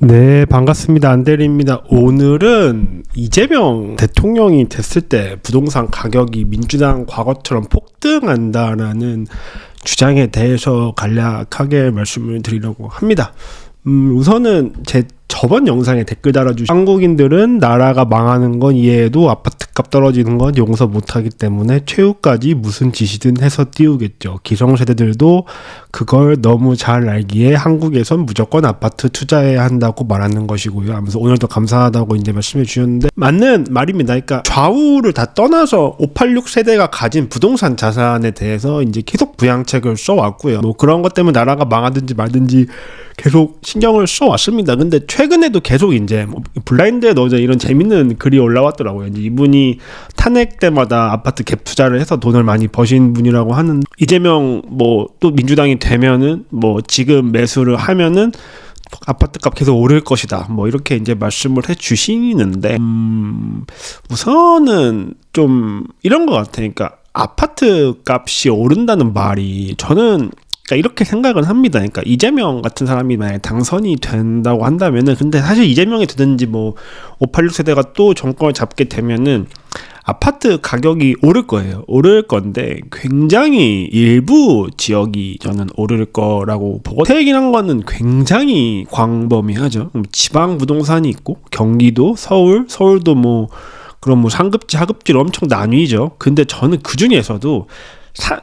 네, 반갑습니다. 안대리입니다. 오늘은 이재명 대통령이 됐을 때 부동산 가격이 민주당 과거처럼 폭등한다라는 주장에 대해서 간략하게 말씀을 드리려고 합니다. 우선은 제 저번 영상에 댓글 달아주신 한국인들은 나라가 망하는 건 이해해도 아파트값 떨어지는 건 용서 못하기 때문에 최후까지 무슨 짓이든 해서 띄우겠죠. 기성세대들도 그걸 너무 잘 알기에 한국에선 무조건 아파트 투자해야 한다고 말하는 것이고요. 하면서 오늘도 감사하다고 이제 말씀해 주셨는데 맞는 말입니다. 그러니까 좌우를 다 떠나서 586 세대가 가진 부동산 자산에 대해서 이제 계속 부양책을 써왔고요. 뭐 그런 것 때문에 나라가 망하든지 말든지 계속 신경을 써왔습니다. 근데 최근에도 계속 이제 뭐 블라인드에 넣어져 이런 재밌는 글이 올라왔더라고요. 이제 이분이 탄핵 때마다 아파트 갭 투자를 해서 돈을 많이 버신 분이라고 하는 이재명 뭐 또 민주당이 되면은 뭐 지금 매수를 하면은 아파트값 계속 오를 것이다. 뭐 이렇게 이제 말씀을 해 주시는데 우선은 좀 이런 것 같아요. 그러니까 아파트 값이 오른다는 말이 저는 이렇게 생각을 합니다. 그러니까 이재명 같은 사람이 만약에 당선이 된다고 한다면은 근데 사실 이재명이 되든지 뭐 586 세대가 또 정권을 잡게 되면은 아파트 가격이 오를 거예요. 오를 건데 굉장히 일부 지역이 저는 오를 거라고 보고 태기란 거는 굉장히 광범위하죠. 지방 부동산이 있고 경기도, 서울도 뭐 그런 뭐 상급지, 하급지로 엄청 나뉘죠. 근데 저는 그 중에서도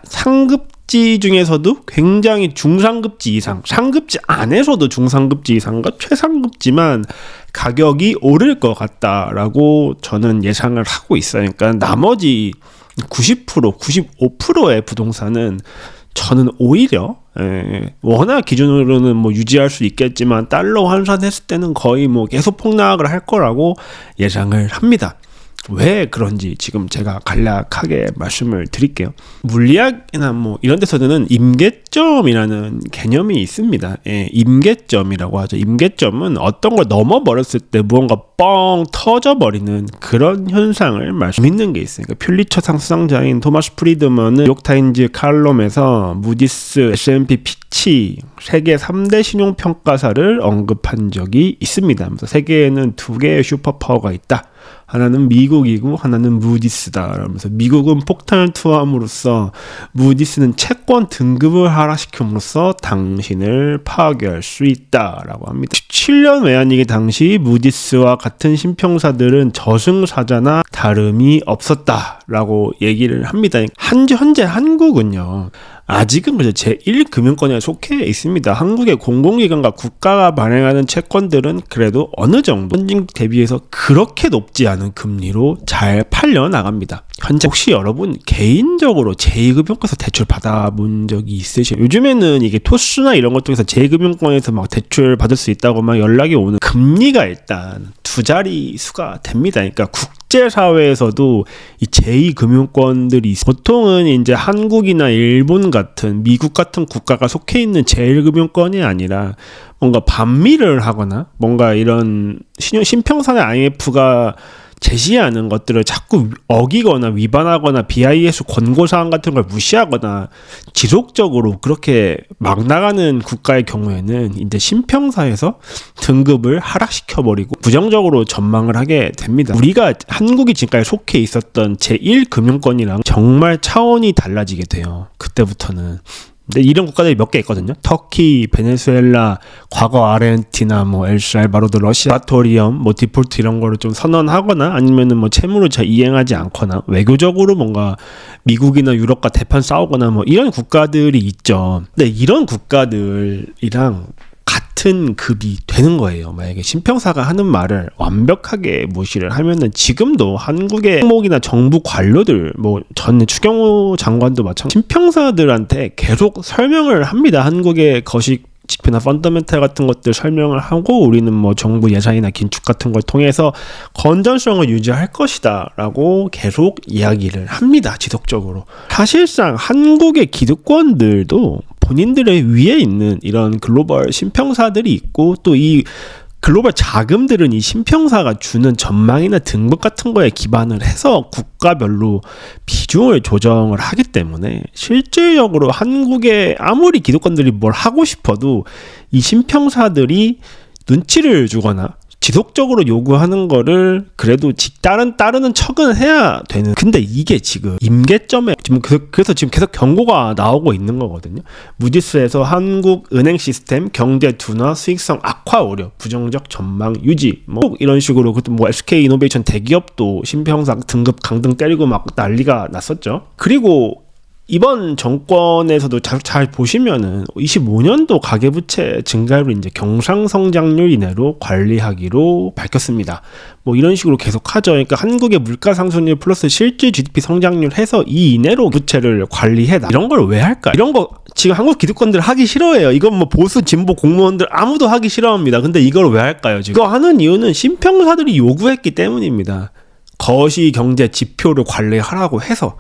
상급지 중에서도 굉장히 중상급지 이상, 상급지 안에서도 중상급지 이상과 최상급지만 가격이 오를 것 같다라고 저는 예상을 하고 있어요. 그러니까 나머지 90%, 95%의 부동산은 저는 오히려 워낙 기준으로는 뭐 유지할 수 있겠지만 달러 환산했을 때는 거의 뭐 계속 폭락을 할 거라고 예상을 합니다. 왜 그런지 지금 제가 간략하게 말씀을 드릴게요. 물리학이나 뭐 이런 데서는 임계점이라는 개념이 있습니다. 임계점이라고 하죠. 임계점은 어떤 걸 넘어버렸을 때 무언가 뻥 터져버리는 그런 현상을 말씀있는 게 있어요. 그러니까 퓰리처상 수상자인 토마스 프리드먼은 뉴욕타임즈 칼럼에서 무디스, S&P 피치 세계 3대 신용평가사를 언급한 적이 있습니다. 그래서 세계에는 두 개의 슈퍼파워가 있다. 하나는 미국이고 하나는 무디스다. 그러면서 미국은 폭탄을 투하함으로써 무디스는 채권 등급을 하락시킴으로써 당신을 파괴할 수 있다라고 합니다. 17년 외환위기 당시 무디스와 같은 신평사들은 저승사자나 다름이 없었다라고 얘기를 합니다. 현재 한국은요. 아직은 제1금융권에 속해 있습니다. 한국의 공공기관과 국가가 발행하는 채권들은 그래도 어느 정도 선진 대비해서 그렇게 높지 않은 금리로 잘 팔려나갑니다. 현재 혹시 여러분 개인적으로 제2금융권에서 대출 받아본 적이 있으세요? 요즘에는 이게 토스나 이런 것 중에서 제2금융권에서 막 대출 받을 수 있다고 막 연락이 오는 금리가 일단 두 자리 수가 됩니다. 그러니까 국제사회에서도 이 제2금융권들이 보통은 이제 한국이나 일본 같은 미국 같은 국가가 속해 있는 제1금융권이 아니라 뭔가 반미를 하거나 뭔가 이런 신평사나 IMF가 제시하는 것들을 자꾸 어기거나 위반하거나 BIS 권고사항 같은 걸 무시하거나 지속적으로 그렇게 막 나가는 국가의 경우에는 이제 신평사에서 등급을 하락시켜버리고 부정적으로 전망을 하게 됩니다. 우리가 한국이 지금까지 속해 있었던 제1금융권이랑 정말 차원이 달라지게 돼요. 그때부터는. 근데 이런 국가들이 몇 개 있거든요. 터키, 베네수엘라, 과거 아르헨티나, 뭐 엘살바도르, 러시아, 모라토리엄, 뭐 디폴트 이런 거를 좀 선언하거나 아니면은 뭐 채무를 잘 이행하지 않거나 외교적으로 뭔가 미국이나 유럽과 대판 싸우거나 뭐 이런 국가들이 있죠. 근데 이런 국가들이랑 같은 급이 되는 거예요. 만약에 신평사가 하는 말을 완벽하게 무시를 하면은 지금도 한국의 항목이나 정부 관료들 뭐 전 추경호 장관도 마찬가지 신평사들한테 계속 설명을 합니다. 한국의 거식 지표나 펀더멘탈 같은 것들 설명을 하고 우리는 뭐 정부 예산이나 긴축 같은 걸 통해서 건전성을 유지할 것이다 라고 계속 이야기를 합니다. 지속적으로. 사실상 한국의 기득권들도 본인들의 위에 있는 이런 글로벌 신평사들이 있고 또 이 글로벌 자금들은 이 신평사가 주는 전망이나 등급 같은 거에 기반을 해서 국가별로 비중을 조정을 하기 때문에 실질적으로 한국의 아무리 기득권들이 뭘 하고 싶어도 이 신평사들이 눈치를 주거나 지속적으로 요구하는 거를 그래도 따르는 척은 해야 되는. 근데 이게 지금 임계점에 그래서 지금 계속 경고가 나오고 있는 거거든요. 무디스에서 한국 은행 시스템 경제 둔화 수익성 악화 우려 부정적 전망 유지 뭐 이런 식으로 그때 뭐 SK 이노베이션 대기업도 신평사 등급 강등 때리고 막 난리가 났었죠. 그리고 이번 정권에서도 잘 보시면은 25년도 가계부채 증가율을 이제 경상성장률 이내로 관리하기로 밝혔습니다. 뭐 이런 식으로 계속 하죠. 그러니까 한국의 물가 상승률 플러스 실질 GDP 성장률 해서 이 이내로 부채를 관리해라. 이런 걸 왜 할까? 이런 거 지금 한국 기득권들 하기 싫어해요. 이건 뭐 보수 진보 공무원들 아무도 하기 싫어합니다. 근데 이걸 왜 할까요? 지금 이거 하는 이유는 신평사들이 요구했기 때문입니다. 거시 경제 지표를 관리하라고 해서.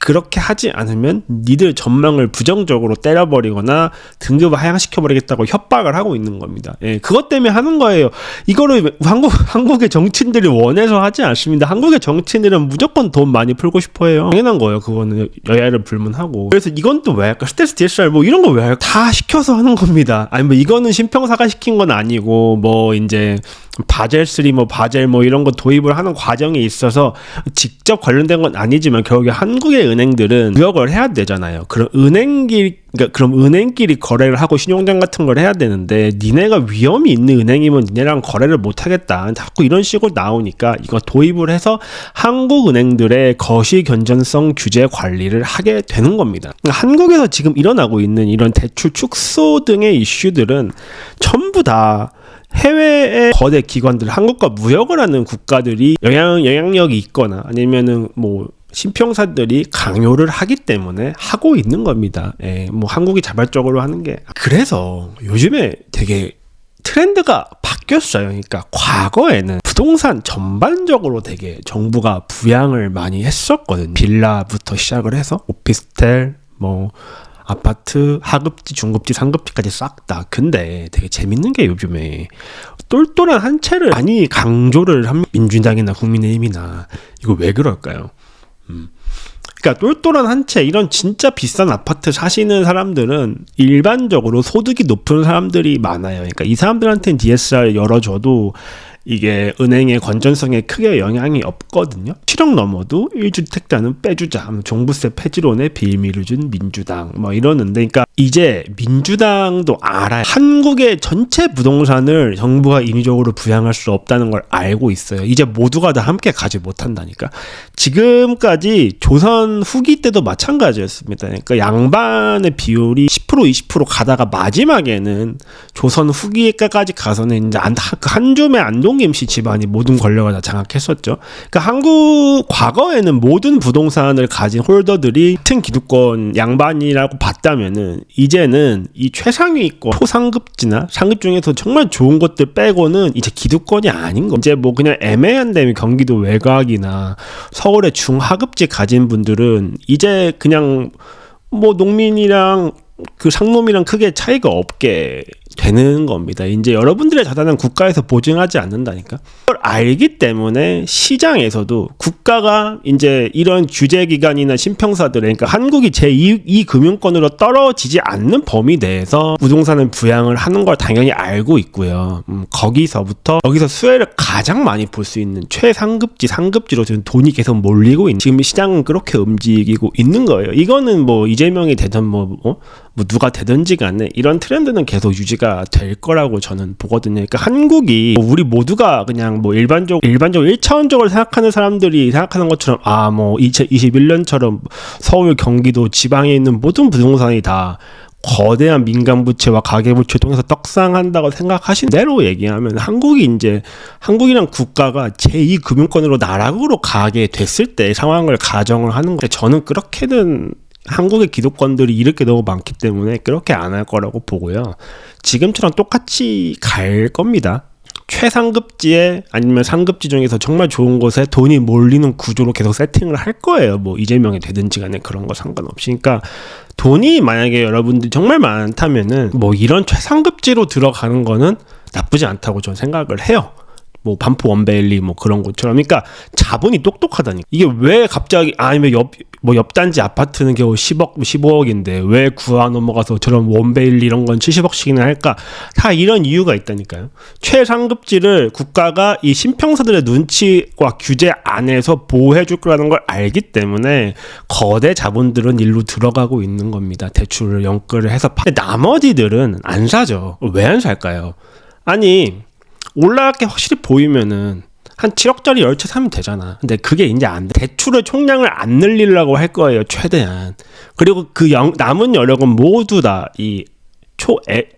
그렇게 하지 않으면 니들 전망을 부정적으로 때려버리거나 등급을 하향시켜버리겠다고 협박을 하고 있는 겁니다. 예, 그것 때문에 하는 거예요. 이거를 한국의 정치인들이 원해서 하지 않습니다. 한국의 정치인들은 무조건 돈 많이 풀고 싶어 해요. 당연한 거예요. 그거는 여야를 불문하고. 그래서 이건 또 왜 할까? 스트레스 DSR 뭐 이런 거 왜 할까? 다 시켜서 하는 겁니다. 아니 뭐 이거는 신평사가 시킨 건 아니고 뭐 이제 바젤 3 뭐 바젤 뭐 이런 거 도입을 하는 과정에 있어서 직접 관련된 건 아니지만 결국에 한국의 은행들은 무역을 해야 되잖아요. 그럼 은행끼리 거래를 하고 신용장 같은 걸 해야 되는데 니네가 위험이 있는 은행이면 니네랑 거래를 못 하겠다. 자꾸 이런 식으로 나오니까 이거 도입을 해서 한국 은행들의 거시 견전성 규제 관리를 하게 되는 겁니다. 한국에서 지금 일어나고 있는 이런 대출 축소 등의 이슈들은 전부 다 해외의 거대 기관들, 한국과 무역을 하는 국가들이 영향력이 있거나 아니면은 뭐 신평사들이 강요를 하기 때문에 하고 있는 겁니다. 예, 뭐 한국이 자발적으로 하는 게. 그래서 요즘에 되게 트렌드가 바뀌었어요. 그러니까 과거에는 부동산 전반적으로 되게 정부가 부양을 많이 했었거든요. 빌라부터 시작을 해서 오피스텔, 뭐 아파트, 하급지, 중급지, 상급지까지 싹 다. 근데 되게 재밌는 게 요즘에 똘똘한 한 채를 많이 강조를 합니다. 민주당이나 국민의힘이나. 이거 왜 그럴까요? 그러니까 똘똘한 한 채, 이런 진짜 비싼 아파트 사시는 사람들은 일반적으로 소득이 높은 사람들이 많아요. 그러니까 이 사람들한테는 DSR 열어줘도 이게 은행의 건전성에 크게 영향이 없거든요. 7억 넘어도 1주택자는 빼주자. 종부세 폐지론에 빌미를 준 민주당 뭐 이러는데, 그러니까 이제 민주당도 알아요. 한국의 전체 부동산을 정부가 인위적으로 부양할 수 없다는 걸 알고 있어요. 이제 모두가 다 함께 가지 못한다니까. 지금까지 조선 후기 때도 마찬가지였습니다. 그러니까 양반의 비율이 10% 20% 가다가 마지막에는 조선 후기까지 가서는 이제 한줌의 안동김씨 집안이 모든 권력을 다 장악했었죠. 그러니까 한국 과거에는 모든 부동산을 가진 홀더들이 같은 기득권 양반이라고 봤다면은 이제는 이 최상위권 초상급지나 상급 중에서 정말 좋은 것들 빼고는 이제 기득권이 아닌 거. 이제 뭐 그냥 애매한 데면 경기도 외곽이나 서울의 중하급지 가진 분들은 이제 그냥 뭐 농민이랑 그 상놈이랑 크게 차이가 없게 되는 겁니다. 이제 여러분들의 자산은 국가에서 보증하지 않는다니까. 그걸 알기 때문에 시장에서도 국가가 이제 이런 규제기관이나 신평사들, 그러니까 한국이 제2 금융권으로 떨어지지 않는 범위 내에서 부동산을 부양을 하는 걸 당연히 알고 있고요. 거기서 수혜를 가장 많이 볼 수 있는 최상급지, 상급지로 지금 돈이 계속 몰리고 있는, 지금 시장은 그렇게 움직이고 있는 거예요. 이거는 뭐 이재명이 되든 뭐 누가 되든지 간에 이런 트렌드는 계속 유지가 될 거라고 저는 보거든요. 그러니까 한국이 우리 모두가 그냥 뭐 일반적으로 1차원적으로 생각하는 사람들이 생각하는 것처럼 뭐 2021년처럼 서울, 경기도, 지방에 있는 모든 부동산이 다 거대한 민간부채와 가계부채 통해서 떡상한다고 생각하신 대로 얘기하면 한국이랑 국가가 제2 금융권으로 나락으로 가게 됐을 때 상황을 가정을 하는 건데, 저는 그렇게는 한국의 기득권들이 잃을 게 너무 많기 때문에 그렇게 안 할 거라고 보고요. 지금처럼 똑같이 갈 겁니다. 최상급지에 아니면 상급지 중에서 정말 좋은 곳에 돈이 몰리는 구조로 계속 세팅을 할 거예요. 뭐 이재명이 되든지 간에 그런 거 상관없이. 그러니까 돈이 만약에 여러분들이 정말 많다면은 뭐 이런 최상급지로 들어가는 거는 나쁘지 않다고 저는 생각을 해요. 뭐 반포 원베일리 뭐 그런 곳처럼. 그러니까 자본이 똑똑하다니. 이게 왜 갑자기 아니면 옆 단지 아파트는 겨우 10억 15억인데 왜 구하 넘어가서 저런 원베일리 이런 건 70억씩이나 할까? 다 이런 이유가 있다니까요. 최상급지를 국가가 이 신평사들의 눈치와 규제 안에서 보호해 줄 거라는 걸 알기 때문에 거대 자본들은 일로 들어가고 있는 겁니다. 대출을 연끌을 해서 근데 나머지들은 안 사죠. 왜 안 살까요? 아니 올라갈 게 확실히 보이면은 한 7억짜리 열채 사면 되잖아. 근데 그게 이제 안 돼. 대출의 총량을 안 늘리려고 할 거예요, 최대한. 그리고 그 남은 여력은 모두 다 이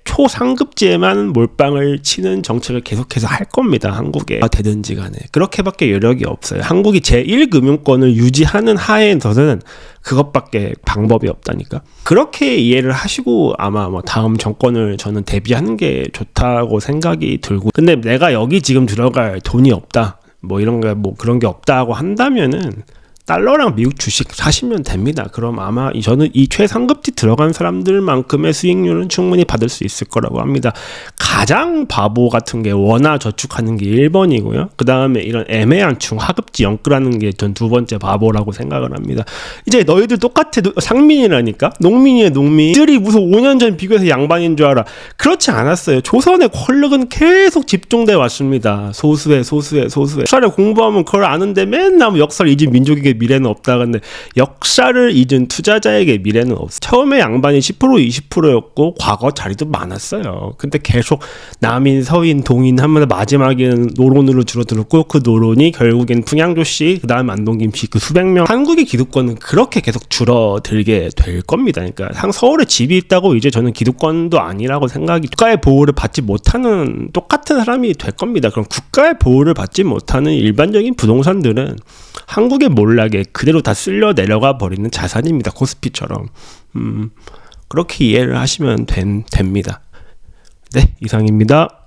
초상급지에만 몰빵을 치는 정책을 계속해서 할 겁니다. 한국에 되든지 간에. 그렇게밖에 여력이 없어요. 한국이 제1금융권을 유지하는 하에서는 그것밖에 방법이 없다니까. 그렇게 이해를 하시고 아마 뭐 다음 정권을 저는 대비하는 게 좋다고 생각이 들고, 근데 내가 여기 지금 들어갈 돈이 없다, 뭐 이런 거 뭐 그런 게 없다고 한다면은 달러랑 미국 주식 사시면 됩니다. 그럼 아마 저는 이 최상급지 들어간 사람들만큼의 수익률은 충분히 받을 수 있을 거라고 합니다. 가장 바보 같은 게 원화 저축하는 게 1번이고요. 그 다음에 이런 애매한 중하급지 연끌하는 게 전 두 번째 바보라고 생각을 합니다. 이제 너희들 똑같아. 상민이라니까. 농민이에요, 농민. 들이 무슨 5년 전 비교해서 양반인 줄 알아. 그렇지 않았어요. 조선의 권력은 계속 집중돼 왔습니다. 소수에. 역사를 공부하면 그걸 아는데 맨날 뭐 역사를 잊은 민족에게 미래는 없다. 근데 역사를 잊은 투자자에게 미래는 없어. 처음에 양반이 10% 20%였고 과거 자리도 많았어요. 근데 계속 남인 서인 동인 하면 마지막에는 노론으로 줄어들었고, 그 노론이 결국엔 풍양조씨 그 다음 안동김씨 그 수백 명. 한국의 기득권은 그렇게 계속 줄어들게 될 겁니다. 그러니까 서울에 집이 있다고 이제 저는 기득권도 아니라고 생각이, 국가의 보호를 받지 못하는 똑같은 사람이 될 겁니다. 그럼 국가의 보호를 받지 못하는 일반적인 부동산들은 한국의 몰락에 그대로 다 쓸려 내려가 버리는 자산입니다. 코스피처럼. 그렇게 이해를 하시면 됩니다. 네, 이상입니다.